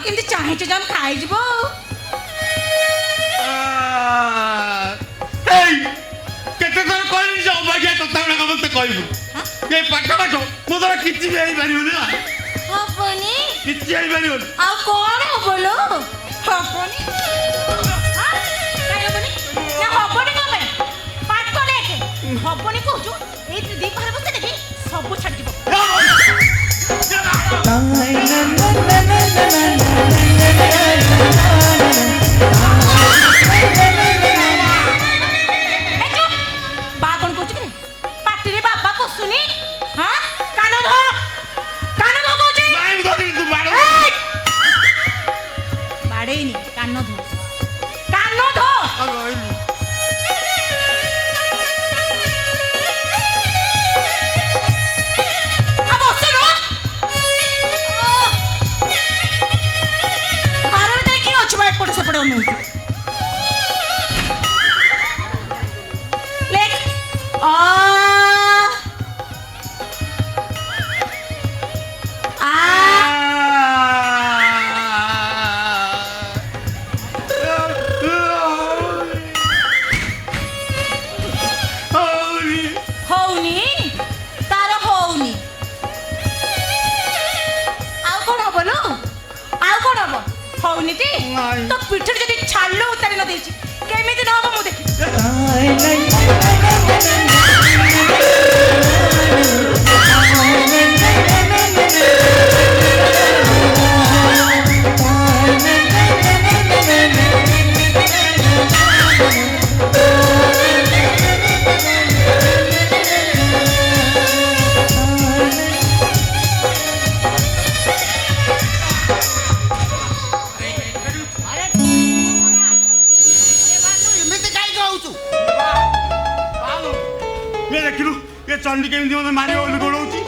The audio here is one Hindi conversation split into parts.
କେମିତି ଚାହିଁଛୁ ଯେ ଆମେ ଖାଇଯିବ। କେତେ ଥର କହିଲି ଯେ ଅବାଗିଆ କଥା ଗୁଡାକ ମତେ କହିବୁ। ଏ ପାଠ ପାଠ ମୋ ଦ୍ୱାରା କିଛି ବି ହେଇପାରିବନି ନା। ହବନି କିଛି ହେଇପାରିବନି। ଆଉ କଣ ହବ ଲୋ? ହବନି ନା ହବନି କଣ ପାଇଁ? ପାଠ ଲେଖେ ହବନି କହୁଛୁ। ଏଇ ଦି ପାଖରେ ବସେ ଦେଖି ସବୁ ଛାଡିଯିବ। ବା କଣ କହୁଛୁ କି? ପାଟିରେ ବାବା ପଶୁନି। ହଁ କାନ ଧୋ କହୁଛି। ବାଡେଇନି କାନ ଧୋ। तो पिठर जदी छालो उतारी न देछि केमिति न हो मु देखि। चंडी केमिति मते मारियो बोली गोळौची।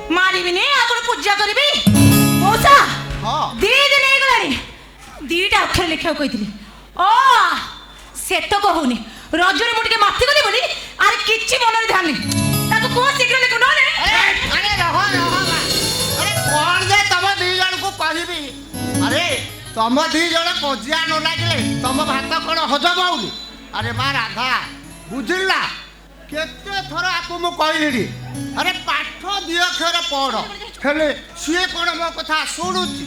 मारिबिनी आपण पूजा करबी। मौसा हां दी दिन हे गलानी दीटा अक्षर लिखा कहितली। ओ से तो कहूनी रजरे मुटिके माथि गली बोली अरे किछि मनरे ध्यान नहीं ताको को शीघ्र लिखो न रे। अरे रहो अरे कोन जे तम दी जण को कहबी। अरे तम दी जण कोजिया न लागिले तम भात कोन हजम होउनी। अरे मा राधा बुझिला केते थोर आपको मु कहली। अरे पाठ दी अक्षर पढ़ हेले सीए कोन मो कथा सुनुची।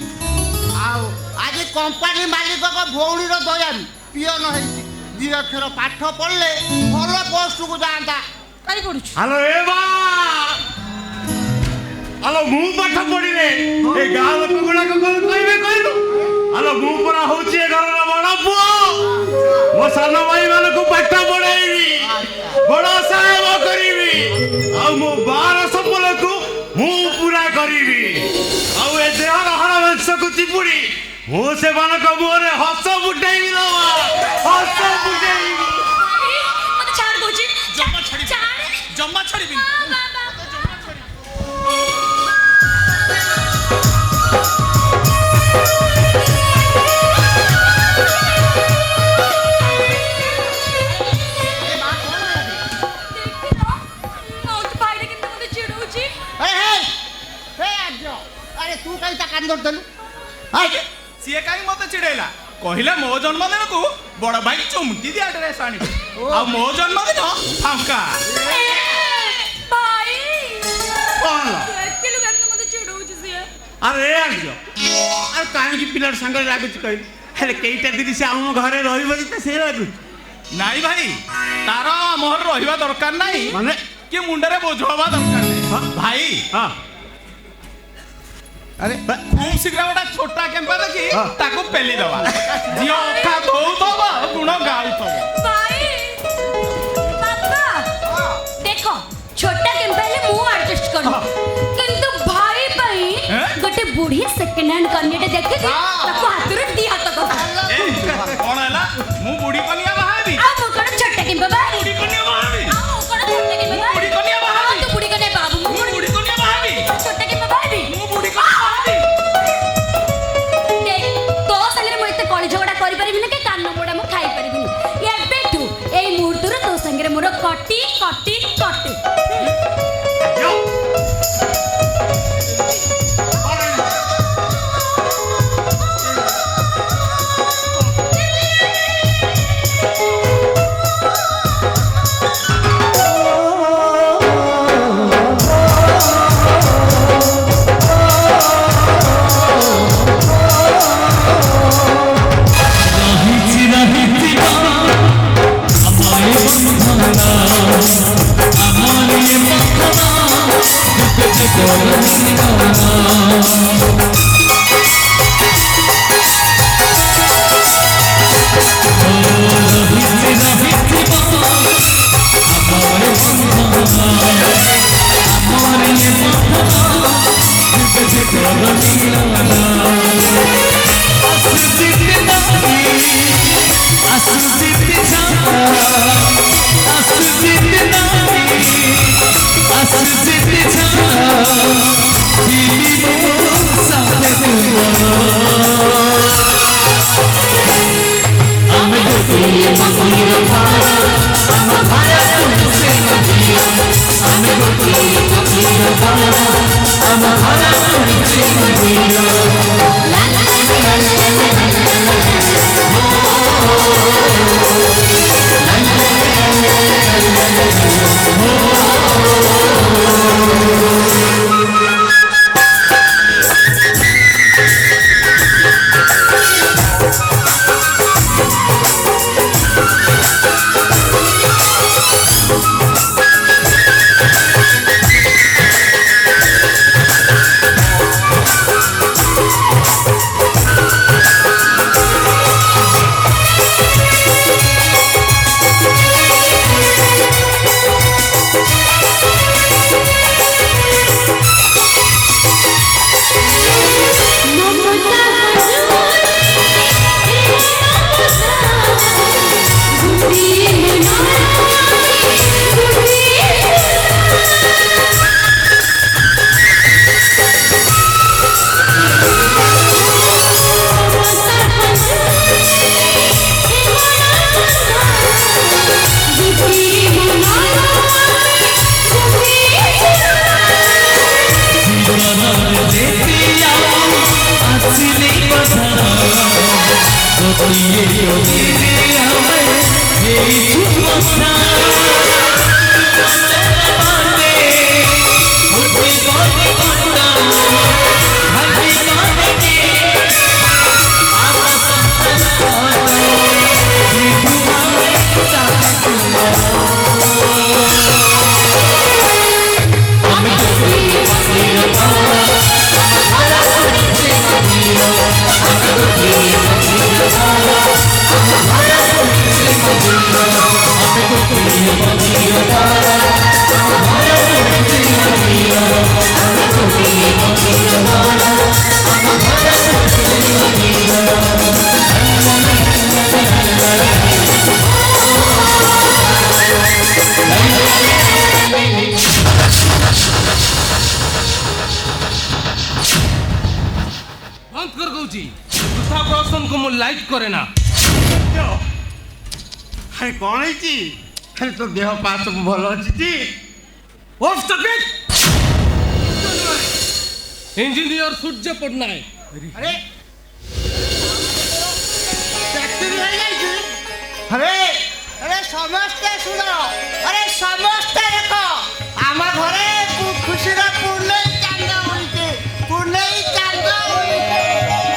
आउ आज कंपनी मालिक को भौणी रो दयालु पियन हेची दी अक्षर पाठ पढ़ले भलो पोस्ट को जांदा काई पढुछ। हेलो ए बा हेलो मु पाठ पढिले ए गां लोक गुडा को कहबे कहलु। हेलो मु परा होची ए घर बड़ पुओ मो सानो भाई माने को पाठ पढाईबी बड़ा साहेब करीबी आ मो 12 सपल को मु पूरा करीबी आ ए देहर हर वंश को चिपुड़ी मो से मान को मोरे हस फुटाईबी लो हस फुटाईबी। मते छाड़ दोची जम्मा छाड़ी जम्मा छाड़ीबी। तू कहीं कान धरदेलु सीए कहीं मत चिड़ेला कहले मो जन्मदिन को बड़ भाई चुमकी दिया ड्रेस आनी आ मो जन्मदिन फांका भाई कौन एके लोग अंत मते चिड़ौछ से। अरे आजो अरे काहे की पिलर संग लागुच कहि हेले केइटा दिन से हम घरे रहिबो त से लागुच नाई भाई तार मोहर रहिबा दरकार नाही माने कि मुंडरे बोझ हवा दरकार नाही भाई। हां अरे खूब शीघ्र गोटा छोटा केम्पा देखी ताको पेली दवा जियो अखा धोउ दवा गुण गाउ दवा। भाई बाबा देखो छोटा केम्पा ले मु एडजस्ट करू किंतु भाई भाई गोटे बूढ़ी सेकंड हैंड कन्याटे देखि ताको हाथ रे दी हाथ को ए कोन हला मु बूढ़ी कन्या बाहाबी आ मु कोन छोटा केम्पा बाई बूढ़ी कन्या बाहाबी आ मु कोन छोटा केम्पा बाई बूढ़ी कन्या बाहाबी तू बूढ़ी कन्या बाबू मु बूढ़ी कन्या बाहाबी छोटा केम्पा बाई मु बूढ़ी कन्या बाहाबी। देख तो संगे मु एते कଳି झगड़ा करि परिबि न के कान मोडा मु खाइ परिबि एबे तू एई मुहूर्त रे तो संगे मोर कटी कटी कटी यो আরে কଣ ହେଇଛି ଆରେ ତୋ ଦେହ ପା ସବୁ ଭଲ ଅଛି ଟି ইঞ্জিনিয়ার সূর্য পট্টনায়ক আরে চাকরি হয়ে যাইছি আরে আরে সমস্তে শুনো আরে সমস্তে দেখো আমার ঘরে খুশির পূর্ণই চাঁদ হইছে পূর্ণই চাঁদ হইছে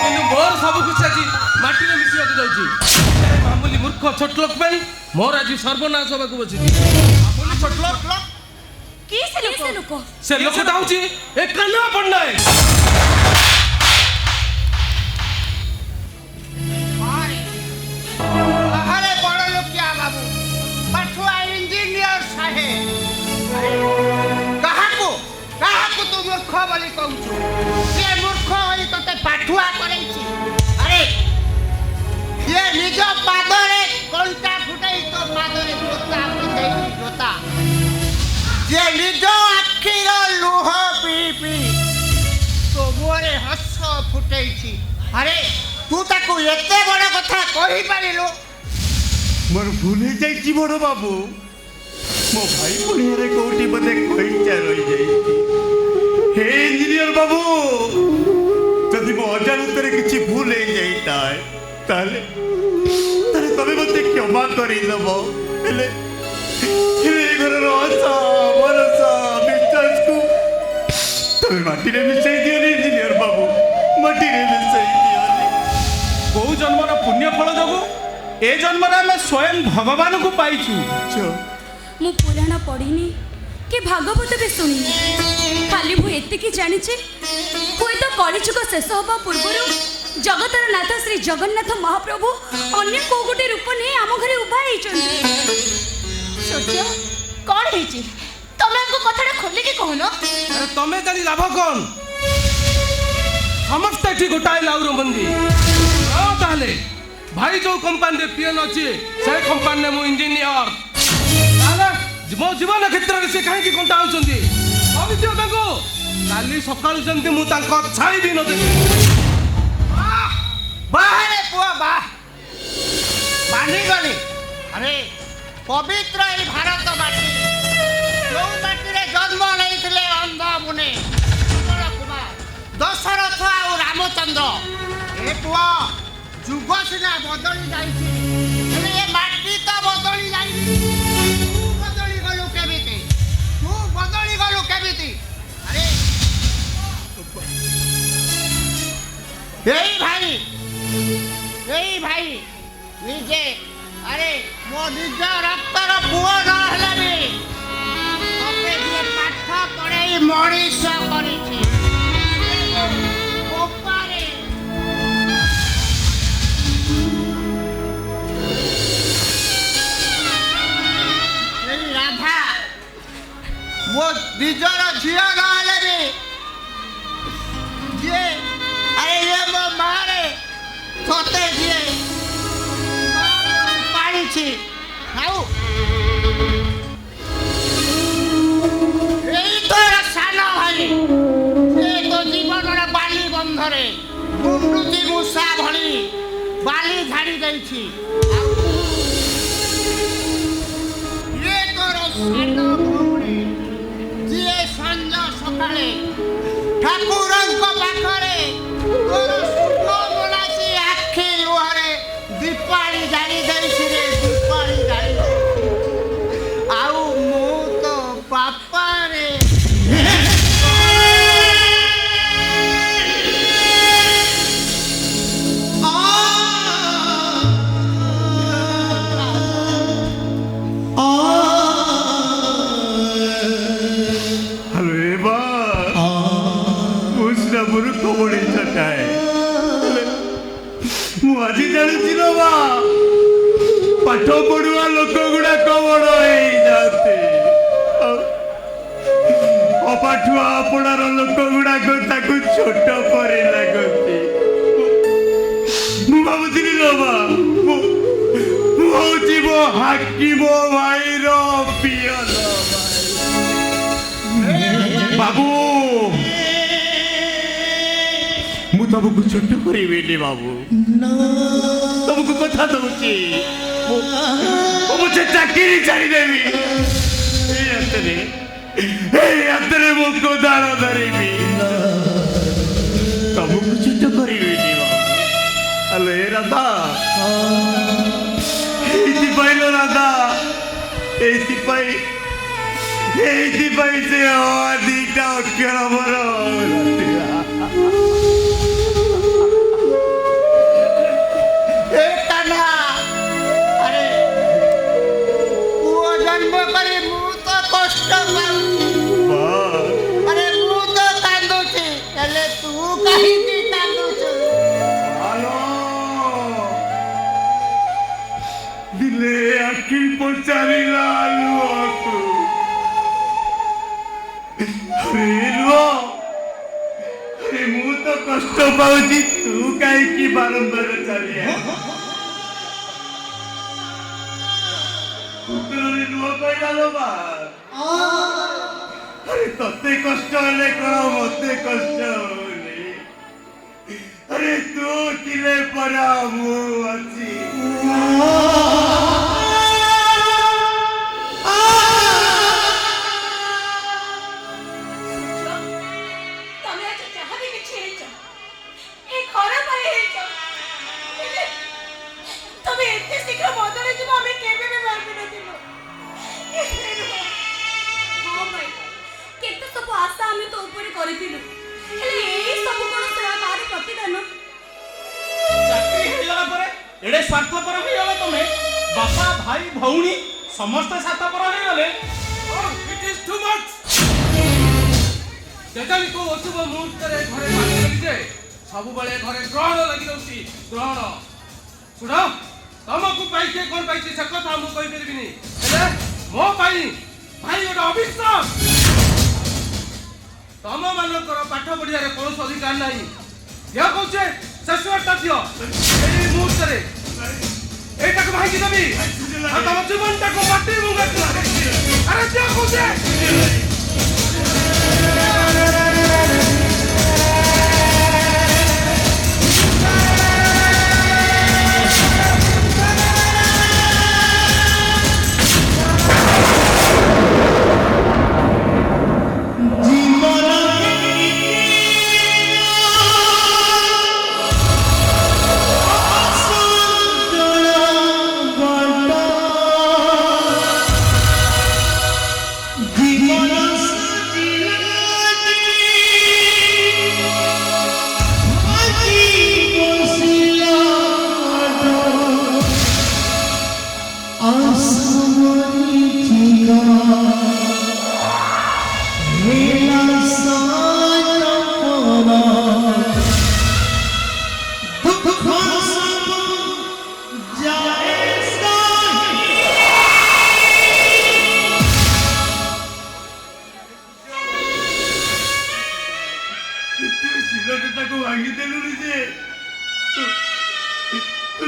কিন্তু মোর সবু কিছু আছি মাটিরে মিশিବାକୁ যাଉଛି মামুলি মূর্খ ছোট লোক ପାଇଁ মোর আଜି সর্বনাশ হବାକୁ বসিছি মামুলি ছোট লোক কি সে লোক সে লোকটা হଉଛି এ কানা পট্টনায়ক আরে বড় লোকিয়া বাবু পাঠুয়া ইঞ্জিনিয়ার সাহেব কাহাকু কাহাকু তু মূর্খ বলি কହୁଛୁ সে মূর্খ হই তোতে পাঠুয়া করেছি আরে ये निज पादरे कोंटा फुटाई तो पादरे जोता फुटाई जोता ये निज आखिर लुह पी पी तो मोरे हस फुटाई छी अरे तू ताकू एते बड़ कथा कहि पारिलु ମୋର ଭୁଲ ହେଇଯାଇଛି ବଡ଼ ବାବୁ ମୋ ଭାଇ ପୁଣିଆରେ କୋଉଠି ବୋଧେ ଖଇଚା ରହିଯାଇଛି ହେ ଇଞ୍ଜିନିୟର ବାବୁ ଯଦି ମୋ ଅଜାଣତରେ କିଛି ଭୁଲ ହେଇଯାଇଥାଏ ତାହେଲେ ତାହେଲେ ତମେ ମୋତେ କ୍ଷମା କରିଦେବ ହେଲେ ହେଲେ ଏ ଘରର ଆଶା ଭରସା ବିଶ୍ୱାସକୁ ତମେ ମାଟିରେ ମିଶାଇ ଦିଅନି ଇଞ୍ଜିନିୟର ବାବୁ ମାଟିରେ ମିଶାଇ ଦିଅନି କୋଉ ଜନ୍ମର ପୁଣ୍ୟ ଫଳ ଯୋଗୁ ଏ ଜନ୍ମରେ ଆମେ ସ୍ୱୟଂ ଭଗବାନଙ୍କୁ ପାଇଛୁ ମୁଁ ପୁରାଣ ପଢ଼ିନି कि भागवत भी शुणी खाली मु एतिकी जानिछि हुए तो कलिजुग शेष हवा पूर्व जगतर नाथ श्री जगन्नाथ महाप्रभु अन्य को गोटे रूप नहीं आम घरे उभा ସୂର୍ଯ୍ୟ କଣ ହେଇଛି ତମେ ଆମକୁ କଥାଟା ଖୋଲିକି କହୁନ। अरे तमें जानी लाभ कौन समस्त एठी गोटाए लाउर बंदी ताहले भाई जो कंपनी रे पीएन अछि से कंपनी ने मु इंजीनियर ताले मो जीवन क्षेत्र रे से काहे की कंटा होचंदी अबित्य ताको काली सकाळ जंती मु ताको छाई भी न देबी बाहरे पुआ बा बांधी गली अरे पवित्र এই भारत माटी जो माटी रे जन्म लेइथिले अंध मुनि कुमार दशरथ और रामचंद्र ए पुआ जुग सिना बदली जाइछि हेले ए माटी तो बदली जाइछि तू बदली गलु केबिति अरे এই ভাই নিজে अरे मो निज रक्तर पुओ न हेले भी तते जे पाठ पढ़ाई मनीष करिछि ओपारे एई राधा मो निजर झिया न हेले भी जे अरे ये मो मारे तते जे सान भाई तो जीवन बाली बंधरे गुंडुची मूषा भली बाली झाड़ी देछि ये तोर सान भौणी जे संज सकाळे ठाकुरंक पाखरे तोर सुख मोलासी आखि लुहरे दीपाली जाली देछि रे दीपाली जाली आउ मु तो पापा रे अरे बा उसना मूर्ख बड़ी चकाए मु आज जानुची लो बा पाठ पढ़ुआ लोक गुड़ाक बड़ हो जाते अपाठुआ अपनार लोक गुड़ाक ताकू छोट पर लगती मु भावुଥିଲି लो बा मु होची मो हाकिम भाई रो पियन बाबू मु तुमको छोट करें बाबू तुमको कथा दूची मुझे चाकरी छाड़देवी हाथरे मो कोदाल धरबी तुमको छोट करें हेलो ए राधा लो राधा से दीटा अक्षर मोर अरे पुओ जन्म करी मु तो कष्ट अरे मु तो कांदुची हेले तू कहीं की कांदुछु दिले आखि पचारि लालुआकु अरे मु तो कष्ट पाउची तू काहे की बारंबार चलिया पुत्ररे नुआ कहला लो बा अरे तते कष्ट हेले कोन मते कष्ट होले अरे तू किले परा मु अछि एडे स्वार्थपर हो तुम बापा भाई भौणी समस्त स्वार्थपर हो गले इट इज ଟୁ ମଚ୍। କେଜାଣି କୋଉ ଅଶୁଭ ମୁହୂର୍ତ୍ତରେ ଘରେ ମାରିଦେଲି ଯେ ସବୁବେଳେ ଘରେ ଗ୍ରହଣ ଲାଗି ରହୁଛି ଗ୍ରହଣ। ଶୁଣ ତମକୁ ପାଇ କିଏ କଣ ପାଇଛି ସେ କଥା ମୁଁ କହିପାରିବିନି, ହେଲେ ମୋ ପାଇଁ ଭାଇ ଗୋଟେ ଅଭିଶାପ। ତମ ମାନଙ୍କର ପାଠ ପଢିବାରେ କୌଣସି ଅଧିକାର ନାହିଁ। ଦିଅ କହୁଛେ ଶେଷଟା ଦିଅ ଏଇ ମୁହୂର୍ତ୍ତରେ এইটাকে ভাঙি দেবি আর তোমার জীবনটাকে মাটির মুখে আরে দিও কৌছে।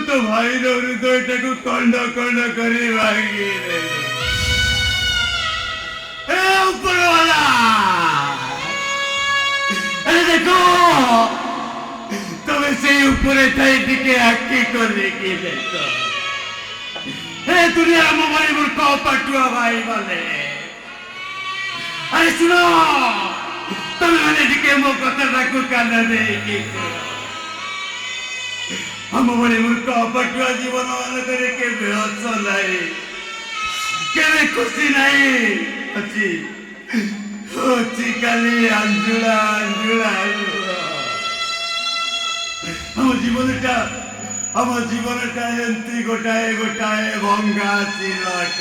तो भाई हृदय को कंड कंड कर ऊपर वाला अरे देखो तुम्हें से ऊपर थे आखी कर देखो दुनिया मोबाइल मूर्ख पटुआ भाई बोले अरे सुनो तुम्हें मैंने मो कथा को कान दे हम बड़े मूर्ख पटुआ जीवन मानक हस नाई के खुशी नाई अच्छी अच्छी खाली अंजुला अंजुला हम जीवनटा एमती गोटाए गोटाए भंगा सिलट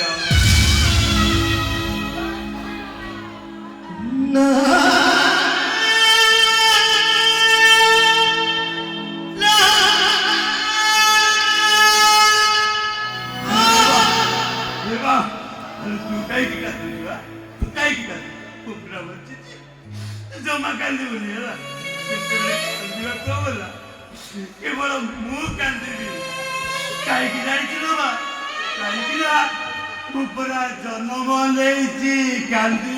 जमा कांदी बोली केवल मु कांदी कहीं कहीं जन्म नहीं कांदी